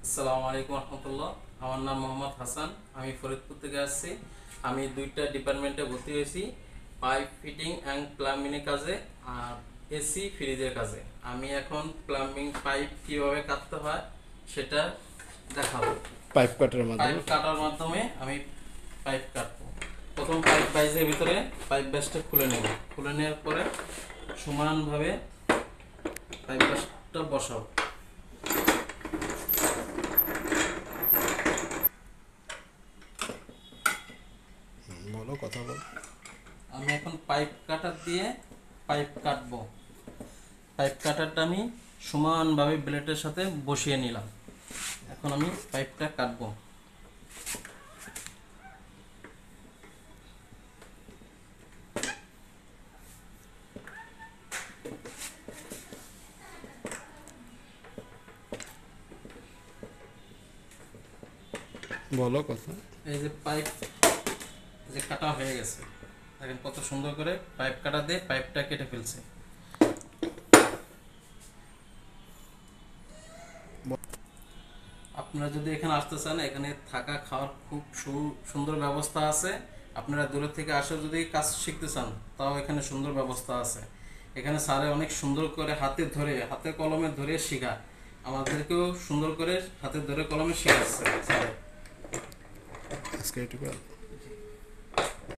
আসসালামু আলাইকুম রহমতুল্লাহ। আমার নাম মোহাম্মদ হাসান। আমি ফরিদপুর থেকে আসছি। আমি দুইটা ডিপার্টমেন্টে ভর্তি হয়েছি, পাইপ ফিটিং অ্যান্ড প্লাম্বিংয়ের কাজে আর এসি ফ্রিজের কাজে। আমি এখন প্লাম্বিং পাইপ কীভাবে কাটতে হয় সেটা দেখাবো। পাইপ কাটার মাধ্যমে আমি পাইপ কাটবো। প্রথম পাইপ বাইজের ভিতরে পাইপ ব্যাসটা খুলে নেব। খুলে নেওয়ার পরে সমানভাবে পাইপ ব্যাসটা বসাবো। বলো, কথা বল। আমি এখন পাইপ কাটার দিয়ে পাইপ কাটবো। পাইপ কাটারটা আমি সমানভাবে ব্লেডের সাথে বসিয়ে নিলাম। এখন আমি পাইপটা কাটবো। বলো কথা। এই যে পাইপ যে কাটা হয়ে গেছে, দেখেন কত সুন্দর করে পাইপ কাটা দিয়ে পাইপটা কেটে ফেলছে। আপনারা যদি এখানে আসতে চান, এখানে থাকা খাওয়ার খুব সুন্দর ব্যবস্থা আছে। আপনারা দূরে থেকে আসে যদি কাজ শিখতে চান, তাও এখানে সুন্দর ব্যবস্থা আছে। এখানে স্যারে অনেক সুন্দর করে হাতে কলমে ধরে শেখায়। আমাদেরকেও সুন্দর করে হাতে ধরে কলমে শেখাচ্ছে স্যারে। আজকে এটুকু।